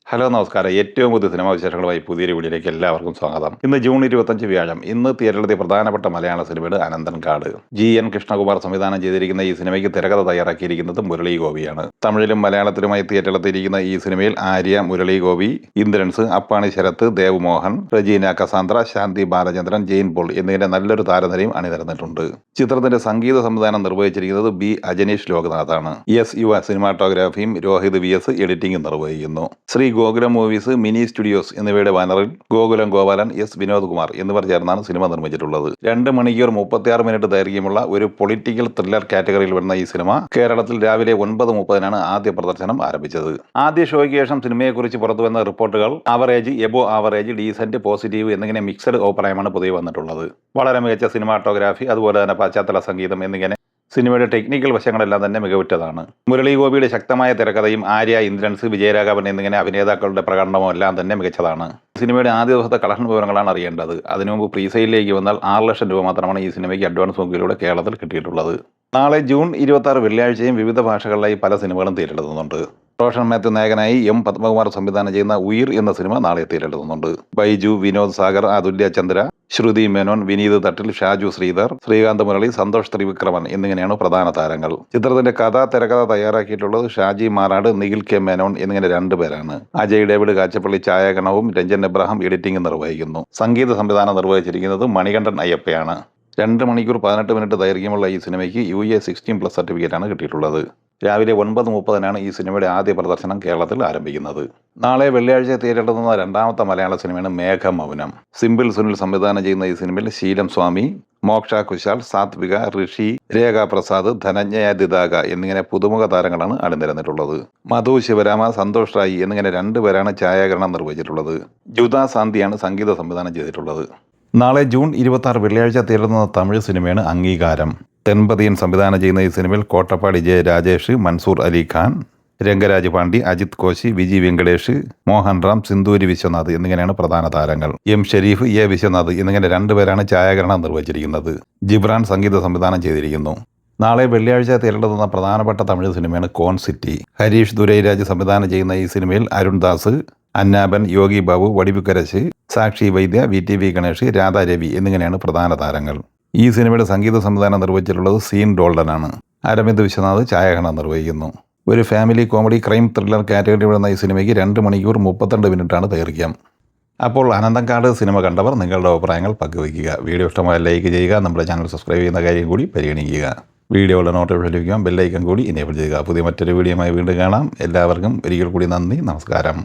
Hello നമസ്കാരം. ഏറ്റവും പുതിയ സിനിമാ വിശേഷങ്ങളുമായി പുതിയൊരു വീഡിയോയിലേക്ക് എല്ലാവർക്കും സ്വാഗതം. ഇന്ന് ജൂൺ 25 വ്യാഴം. ഇന്ന് തിയേറ്ററിലെ പ്രധാനപ്പെട്ട മലയാള സിനിമയുടെ അനന്തൻകാട്. GN കൃഷ്ണകുമാർ സംവിധാനം ചെയ്തിരിക്കുന്ന ഈ സിനിമയ്ക്ക് തിരക്കഥ തയ്യാറാക്കിയിരിക്കുന്നത് മുരളി ഗോപിയാണ്. തമിഴിലും മലയാളത്തിലുമായി തിയേറ്ററിലെത്തിയിരിക്കുന്ന ഈ സിനിമയിൽ ആര്യ, മുരളി ഗോപി, ഇന്ദ്രൻസ്, അപ്പാണി ശരത്ത്, ദേവ് മോഹൻ, റജീന കസാന്ദ്ര, ശാന്തി ബാലചന്ദ്രൻ, ജെയിൻ പോൾ എന്നിങ്ങനെ നല്ലൊരു താരനിരയും അണിനിരന്നിട്ടുണ്ട്. ചിത്രത്തിന്റെ സംഗീത സംവിധാനം നിർവഹിച്ചിരിക്കുന്നത് B. അജനീഷ് ലോക്നാഥാണ്. യുവ സിനിമാറ്റോഗ്രാഫിയും രോഹിത് VS എഡിറ്റിംഗും നിർവഹിക്കുന്നു. Shri Gokulam movies, mini studios എന്നിവയുടെ ബാനറിൽ ഗോകുലം ഗോപാലൻ, S. വിനോദ് കുമാർ എന്നിവർ ചേർന്നാണ് സിനിമ നിർമ്മിച്ചിട്ടുള്ളത്. 2 മണിക്കൂർ 36 മിനിറ്റ് ദൈർഘ്യമുള്ള ഒരു പൊളിറ്റിക്കൽ ത്രില്ലർ കാറ്റഗറിയിൽ വരുന്ന ഈ സിനിമ കേരളത്തിൽ രാവിലെ 9:30 ആദ്യ പ്രദർശനം ആരംഭിച്ചത്. ആദ്യ ഷോയ്ക്ക് ശേഷം സിനിമയെക്കുറിച്ച് പുറത്തുവന്ന റിപ്പോർട്ടുകൾ average, above average, decent, positive എന്നിങ്ങനെ മിക്സഡ് അഭിപ്രായമാണ് പൊതുവെ വന്നിട്ടുള്ളത്. വളരെ മികച്ച സിനിമാറ്റോഗ്രാഫി, അതുപോലെ തന്നെ പശ്ചാത്തല സംഗീതം എന്നിങ്ങനെ സിനിമയുടെ ടെക്നിക്കൽ വശങ്ങളെല്ലാം തന്നെ മികവുറ്റതാണ്. മുരളി ഗോപിയുടെ ശക്തമായ തിരക്കഥയും ആര്യ, ഇന്ദ്രൻസ്, വിജയരാഘവൻ എന്നിങ്ങനെ അഭിനേതാക്കളുടെ പ്രകടനവും എല്ലാം തന്നെ മികച്ചതാണ്. സിനിമയുടെ ആദ്യ ദിവസത്തെ കളക്ഷൻ വിവരങ്ങളാണ് അറിയേണ്ടത്. അതിനു മുമ്പ് പ്രീസെയിലേക്ക് വന്നാൽ 6 ലക്ഷം രൂപ മാത്രമാണ് ഈ സിനിമയ്ക്ക് അഡ്വാൻസ് ബുക്കിലൂടെ കേരളത്തിൽ കിട്ടിയിട്ടുള്ളത്. നാളെ ജൂൺ 26 വെള്ളിയാഴ്ചയും വിവിധ ഭാഷകളിലായി പല സിനിമകളും തിയേറ്ററിലെത്തുന്നുണ്ട്. റോഷൻ മാത്യു നായകനായി M. പത്മകുമാർ സംവിധാനം ചെയ്യുന്ന ഉയിർ എന്ന സിനിമ നാളെ തിയേറ്ററിലെത്തുന്നുണ്ട്. ബൈജു, വിനോദ് സാഗർ, അതുല്യ ചന്ദ്ര, ശ്രുതി മേനോൻ, വിനീത് തട്ടിൽ, ഷാജു ശ്രീധർ, ശ്രീകാന്ത് മുരളി, സന്തോഷ് ത്രിവിക്രമൻ എന്നിങ്ങനെയാണ് പ്രധാന താരങ്ങൾ. ചിത്രത്തിന്റെ തിരക്കഥ തയ്യാറാക്കിയിട്ടുള്ളത് ഷാജി മാറാട്, നിഖിൽ K. മേനോൻ എന്നിങ്ങനെ 2 പേരാണ്. അജയ് ഡേവിഡ് കാച്ചപ്പള്ളി ഛായാഗ്രഹണവും രഞ്ജൻ എബ്രഹാം എഡിറ്റിംഗും നിർവഹിക്കുന്നു. സംഗീത സംവിധാനം നിർവഹിച്ചിരിക്കുന്നത് മണികണ്ഠൻ അയ്യപ്പയാണ്. 2 മണിക്കൂർ 18 മിനിറ്റ് ദൈർഘ്യമുള്ള ഈ സിനിമയ്ക്ക് UA 16+ സർട്ടിഫിക്കറ്റാണ് കിട്ടിയിട്ടുള്ളത്. രാവിലെ 9:30 ഈ സിനിമയുടെ ആദ്യ പ്രദർശനം കേരളത്തിൽ ആരംഭിക്കുന്നത്. നാളെ വെള്ളിയാഴ്ച തിയേറ്ററിലെത്തുന്ന രണ്ടാമത്തെ മലയാള സിനിമയാണ് മേഘമൗനം. സിമ്പിൾ സുനിൽ സംവിധാനം ചെയ്യുന്ന ഈ സിനിമയിൽ ശീലം സ്വാമി, മോക്ഷ കുശാൽ, സാത്വിക, ഋഷി, രേഖ പ്രസാദ്, ധനഞ്ജയ ദിദാഗ എന്നിങ്ങനെ പുതുമുഖ താരങ്ങളാണ് അണിനിരന്നിട്ടുള്ളത്. മധു ശിവരാമ, സന്തോഷ് റായി എന്നിങ്ങനെ 2 പേരാണ് ഛായാഗ്രഹണം നിർവഹിച്ചിട്ടുള്ളത്. ജുദ സാന്തിയാണ് സംഗീത സംവിധാനം ചെയ്തിട്ടുള്ളത്. നാളെ ജൂൺ 26 വെള്ളിയാഴ്ച തിയേറ്ററിലെത്തുന്ന തമിഴ് സിനിമയാണ് അംഗീകാരം. തെൻപതിയൻ സംവിധാനം ചെയ്യുന്ന ഈ സിനിമയിൽ കോട്ടപ്പാടി J. രാജേഷ്, മൻസൂർ അലി ഖാൻ, രംഗരാജ് പാണ്ഡി, അജിത് കോശി, വിജി വെങ്കടേഷ്, മോഹൻ റാം, സിന്ദൂരി വിശ്വനാഥ് എന്നിങ്ങനെയാണ് പ്രധാന താരങ്ങൾ. M. ഷെരീഫ്, A. വിശ്വനാഥ് എന്നിങ്ങനെ 2 പേരാണ് ഛായാഗ്രഹണം നിർവഹിച്ചിരിക്കുന്നത്. ജിബ്രാൻ സംഗീത സംവിധാനം ചെയ്തിരിക്കുന്നു. നാളെ വെള്ളിയാഴ്ച തിയേറ്ററിലെത്തുന്ന പ്രധാനപ്പെട്ട തമിഴ് സിനിമയാണ് കോൺ സിറ്റി. ഹരീഷ് ദുരൈരാജ് സംവിധാനം ചെയ്യുന്ന ഈ സിനിമയിൽ അരുൺ ദാസ്, അന്നാബൻ, യോഗി ബാബു, വടിവുക്കരശ്, സാക്ഷി വൈദ്യ, VTV ഗണേഷ്, രാധാ രവി എന്നിങ്ങനെയാണ് പ്രധാന താരങ്ങൾ. ഈ സിനിമയുടെ സംഗീത സംവിധാനം നിർവഹിച്ചിട്ടുള്ളത് സീൻ ഡോൾഡനാണ്. അരവിന്ദ് വിശ്വനാഥ് ഛായാഗ്രഹണം നിർവഹിക്കുന്നു. ഒരു family comedy crime thriller category വരുന്ന ഈ സിനിമയ്ക്ക് 2 മണിക്കൂർ 32 മിനിറ്റാണ് ദൈർഘ്യം. അപ്പോൾ അനന്തൻകാട് സിനിമ കണ്ടവർ നിങ്ങളുടെ അഭിപ്രായങ്ങൾ പങ്കുവയ്ക്കുക. വീഡിയോ ഇഷ്ടമായ ലൈക്ക് ചെയ്യുക. നമ്മുടെ ചാനൽ സബ്സ്ക്രൈബ് ചെയ്യുന്ന കാര്യം കൂടി പരിഗണിക്കുക. വീഡിയോയുടെ നോട്ടിഫിക്കേഷൻ ലഭിക്കാൻ ബെല്ലൈക്കൺ കൂടി എനേബിൾ ചെയ്യുക. പുതിയ മറ്റൊരു വീഡിയോയുമായി വീണ്ടും കാണാം. എല്ലാവർക്കും ഒരിക്കൽ കൂടി നന്ദി, നമസ്കാരം.